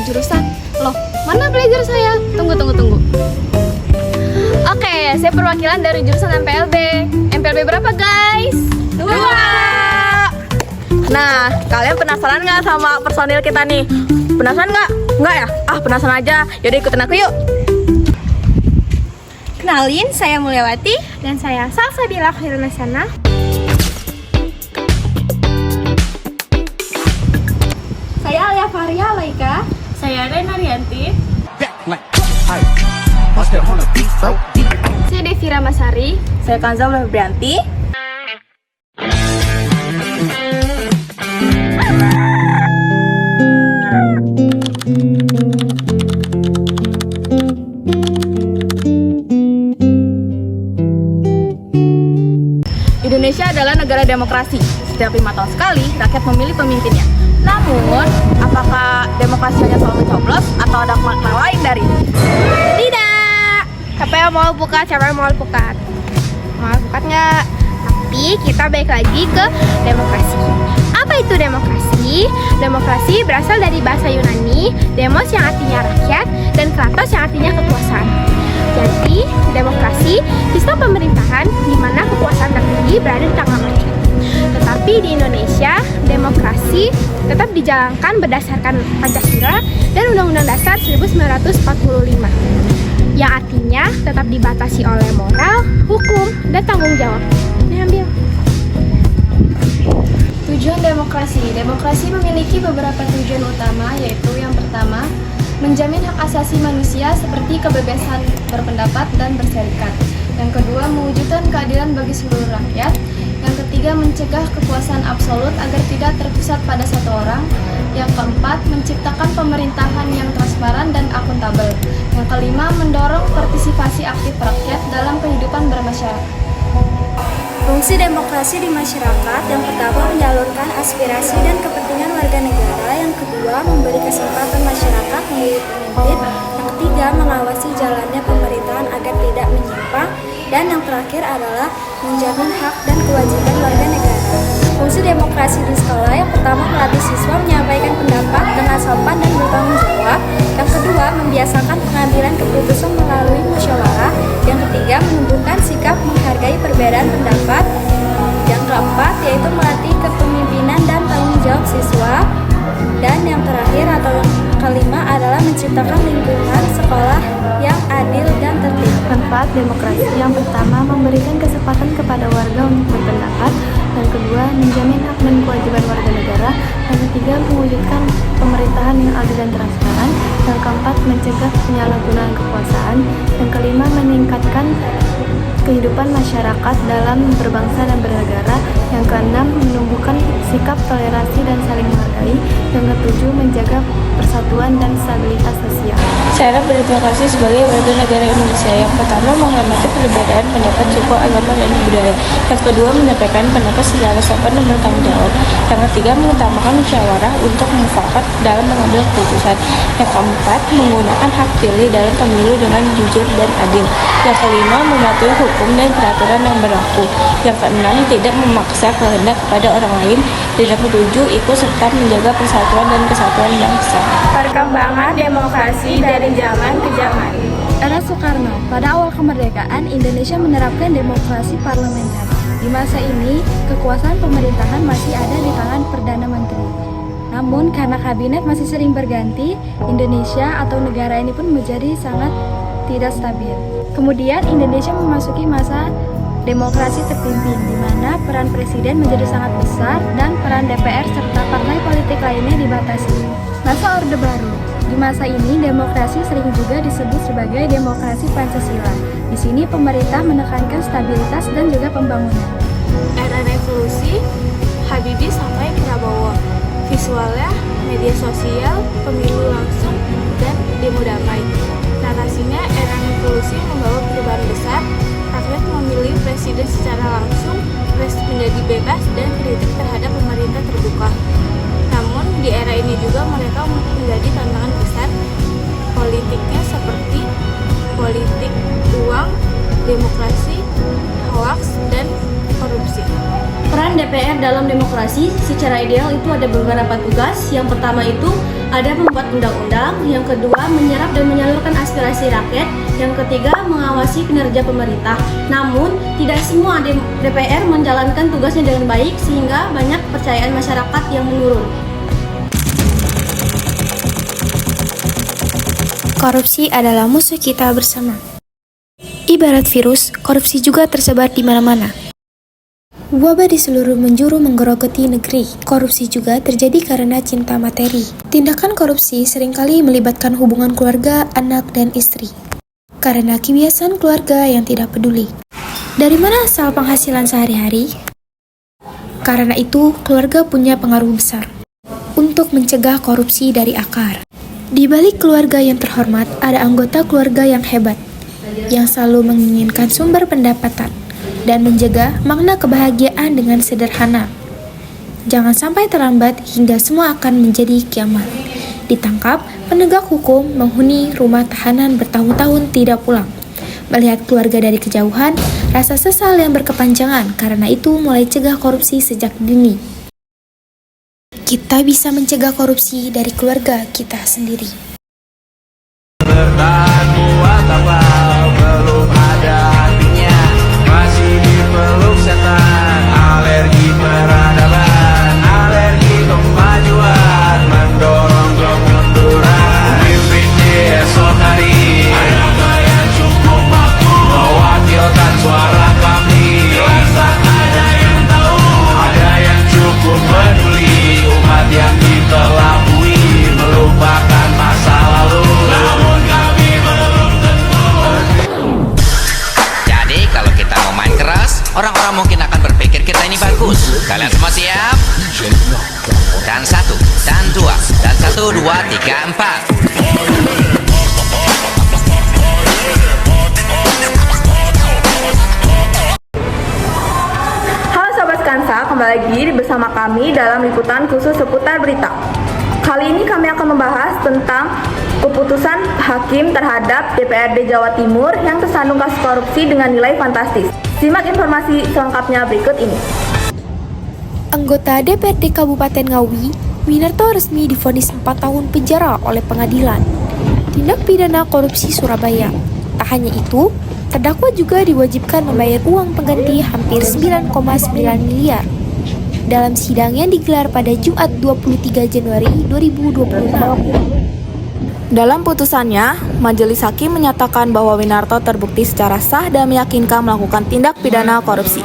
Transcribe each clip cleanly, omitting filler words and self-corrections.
jurusan. Loh, mana pelajar saya? Tunggu. Oke, saya perwakilan dari jurusan MPLB. MPLB berapa guys? 2. Nah, kalian penasaran nggak sama personil kita nih? Penasaran nggak? Nggak ya? Penasaran aja. Yaudah ikutin aku yuk. Kenalin, saya Mulyawati dan saya Salsabila Khairunasana. Saya Alia Faria Laika. Saya Rena Rianti. Saya Devira Masari. Saya Kanza Febrianti. Indonesia adalah negara demokrasi. Setiap 5 tahun sekali, rakyat memilih pemimpinnya. Namun, apakah demokrasi hanya soal mencoblos atau ada makna lain dari ini? Tidak. Siapa yang mau pukat? Mau pukat nggak? Tapi kita balik lagi ke demokrasi. Apa itu demokrasi? Demokrasi berasal dari bahasa Yunani, demos yang artinya rakyat, dan kratos yang artinya kekuasaan. Jadi, demokrasi sistem pemerintahan di mana kekuasaan tertinggi berada di tangan rakyat. Tetapi di Indonesia, demokrasi tetap dijalankan berdasarkan Pancasila dan Undang-Undang Dasar 1945, yang artinya tetap dibatasi oleh moral, hukum, dan tanggung jawab. Ambil. Tujuan demokrasi. Demokrasi memiliki beberapa tujuan utama, yaitu yang pertama, menjamin hak asasi manusia seperti kebebasan berpendapat dan berserikat. Yang kedua, mewujudkan keadilan bagi seluruh rakyat. Yang ketiga, mencegah kekuasaan absolut agar tidak terpusat pada satu orang. Yang keempat, menciptakan pemerintahan yang transparan dan akuntabel. Yang kelima, mendorong partisipasi aktif rakyat dalam kehidupan bermasyarakat. Fungsi demokrasi di masyarakat yang pertama menyalurkan aspirasi dan kepentingan warga negara, yang kedua memberi kesempatan masyarakat memilih pemimpin, yang ketiga mengawasi jalannya pemerintahan agar tidak menyimpang, dan yang terakhir adalah menjamin hak dan kewajiban warga negara. Fungsi demokrasi di sekolah yang pertama melatih siswa menyampaikan pendapat dengan sopan dan bertanggung jawab, yang kedua membiasakan pengambilan keputusan melalui musyawarah, yang ketiga menumbuhkan sikap menghargai perbedaan pendapat, yang keempat yaitu melatih kepemimpinan dan tanggung jawab siswa, dan yang terakhir atau yang kelima adalah menciptakan lingkungan sekolah yang adil dan tertib. Manfaat demokrasi yang pertama memberikan kesempatan kepada warga untuk berpendapat, yang kedua menjamin hak dan kewajiban warga negara, yang ketiga mewujudkan pemerintahan yang adil dan transparan, yang keempat mencegah penyalahgunaan kekuasaan, yang kelima meningkatkan kehidupan masyarakat dalam berbangsa dan bernegara, yang keenam menumbuhkan sikap toleransi dan saling menghargai, yang ketujuh menjaga persatuan dan stabilitas sosial. Cara berdemokrasi sebagai warga negara Indonesia. Yang pertama, menghormati perbedaan pendapat suku, agama, dan budaya. Yang kedua, menyampaikan pendapat secara sopan dan bertanggung jawab. Yang ketiga, mengutamakan musyawarah untuk mufakat dalam mengambil keputusan. Yang keempat, menggunakan hak pilih dalam pemilu dengan jujur dan adil. Yang kelima, mematuhi hukum dan peraturan yang berlaku. Yang keenam, tidak memaksa kehendak kepada orang lain. Dan yang ketujuh, ikut serta menjaga persatuan dan kesatuan bangsa. Perkembangan demokrasi dari zaman ke zaman. Era Soekarno, pada awal kemerdekaan, Indonesia menerapkan demokrasi parlementer. Di masa ini, kekuasaan pemerintahan masih ada di tangan Perdana Menteri. Namun, karena kabinet masih sering berganti, Indonesia atau negara ini pun menjadi sangat tidak stabil. Kemudian, Indonesia memasuki masa demokrasi terpimpin, di mana peran presiden menjadi sangat besar dan peran DPR serta partai politik lainnya dibatasi. Masa Orde Baru. Di masa ini, demokrasi sering juga disebut sebagai demokrasi Pancasila. Di sini pemerintah menekankan stabilitas dan juga pembangunan. Era revolusi, Habibie sampai Prabowo. Visualnya, media sosial, pemilu langsung, dan demo damai. Narasinya, era revolusi membawa perubahan besar, rakyat memilih presiden secara langsung, pers menjadi bebas, dan kritik terhadap pemerintah terbuka. Namun, di era ini juga mereka menjadi tantangan besar politiknya seperti politik uang, demokrasi, hoaks, dan korupsi. Peran DPR dalam demokrasi secara ideal itu ada beberapa tugas. Yang pertama itu ada membuat undang-undang, yang kedua menyerap dan menyalurkan aspirasi rakyat, yang ketiga mengawasi kinerja pemerintah. Namun, tidak semua DPR menjalankan tugasnya dengan baik sehingga banyak kepercayaan masyarakat yang menurun. Korupsi adalah musuh kita bersama. Ibarat virus, korupsi juga tersebar di mana-mana. Wabah di seluruh penjuru menggerogoti negeri. Korupsi juga terjadi karena cinta materi. Tindakan korupsi seringkali melibatkan hubungan keluarga, anak, dan istri. Karena kebiasaan keluarga yang tidak peduli. Dari mana asal penghasilan sehari-hari? Karena itu, keluarga punya pengaruh besar untuk mencegah korupsi dari akar. Di balik keluarga yang terhormat, ada anggota keluarga yang hebat, yang selalu menginginkan sumber pendapatan dan menjaga makna kebahagiaan dengan sederhana. Jangan sampai terlambat hingga semua akan menjadi kiamat. Ditangkap, penegak hukum menghuni rumah tahanan bertahun-tahun tidak pulang. Melihat keluarga dari kejauhan, rasa sesal yang berkepanjangan, karena itu mulai cegah korupsi sejak dini. Kita bisa mencegah korupsi dari keluarga kita sendiri. Bertahan buat apa? Belum ada artinya. Masih dipeluk setan. Alergi peradaban, alergi kemajuan, mendorong kemunduran. Pimpin di esok hari. Ada yang cukup mampu mewakilkan suara kami. Rasa ada yang tahu, ada yang cukup peduli. Umat yang ditelabui melupakan masa lalu. Namun kami belum tentu. Jadi kalau kita mau main keras, orang-orang mungkin akan berpikir kita ini bagus. Kalian semua siap? Dan 1, dan 2, dan 1, 2, 3, 4. Halo Sobat Skansa, kembali lagi bersama kami dalam liputan khusus seputar berita. Kali ini kami akan membahas tentang keputusan hakim terhadap DPRD Jawa Timur yang tersandung kasus korupsi dengan nilai fantastis. Simak informasi selengkapnya berikut ini. Anggota DPRD Kabupaten Ngawi, Winarto resmi divonis 4 tahun penjara oleh pengadilan tindak pidana korupsi Surabaya. Tak hanya itu, terdakwa juga diwajibkan membayar uang pengganti hampir 9,9 miliar. Dalam sidang yang digelar pada Jumat 23 Januari 2026. Dalam putusannya, Majelis Hakim menyatakan bahwa Winarto terbukti secara sah dan meyakinkan melakukan tindak pidana korupsi.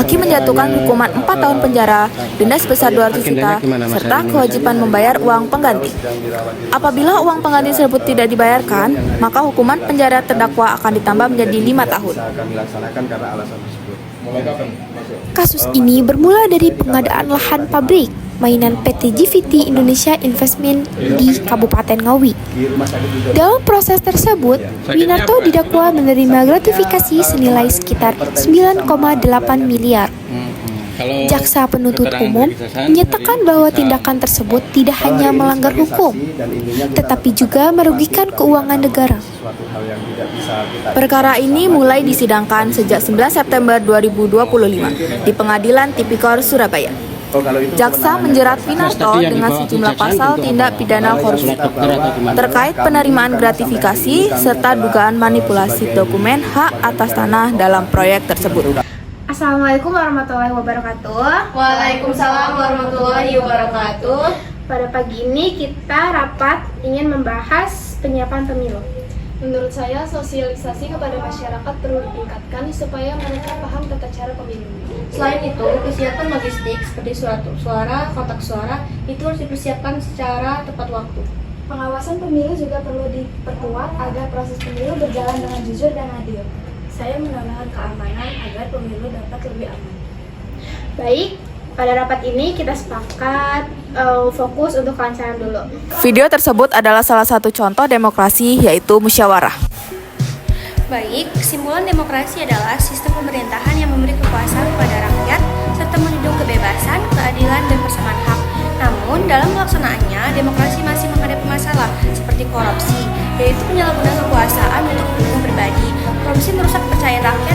Hakim menjatuhkan hukuman 4 tahun penjara, denda sebesar 200 juta, serta kewajiban membayar uang pengganti. Apabila uang pengganti tersebut tidak dibayarkan, maka hukuman penjara terdakwa akan ditambah menjadi 5 tahun. Kasus ini bermula dari pengadaan lahan pabrik mainan PT GVT Indonesia Investment di Kabupaten Ngawi. Dalam proses tersebut, Winarto didakwa menerima gratifikasi senilai sekitar 9,8 miliar. Jaksa penuntut umum menyatakan bahwa tindakan tersebut tidak hanya melanggar hukum, tetapi juga merugikan keuangan negara. Perkara ini mulai disidangkan sejak 9 September 2025 di Pengadilan Tipikor Surabaya. Jaksa menjerat Winarto dengan sejumlah pasal tindak pidana korupsi terkait penerimaan gratifikasi serta dugaan manipulasi dokumen hak atas tanah dalam proyek tersebut. Assalamualaikum warahmatullahi wabarakatuh. Waalaikumsalam warahmatullahi wabarakatuh. Pada pagi ini kita rapat ingin membahas penyiapan pemilu. Menurut saya, sosialisasi kepada masyarakat perlu ditingkatkan supaya mereka paham tata cara pemilu. Selain itu, kesiapan logistik seperti surat suara, kotak suara itu harus dipersiapkan secara tepat waktu. Pengawasan pemilu juga perlu diperkuat agar proses pemilu berjalan dengan jujur dan adil. Saya menambahkan keamanan agar pemilu dapat lebih aman. Baik, pada rapat ini kita sepakat fokus untuk kelancaran dulu. Video tersebut adalah salah satu contoh demokrasi, yaitu musyawarah. Baik, kesimpulan demokrasi adalah sistem pemerintahan yang memberi kekuasaan kepada rakyat serta melindungi kebebasan, keadilan, dan persamaan hak. Namun, dalam pelaksanaannya, demokrasi masih menghadapi masalah seperti korupsi, yaitu penyalahgunaan kekuasaan untuk kepentingan pribadi. Korupsi merusak kepercayaan rakyat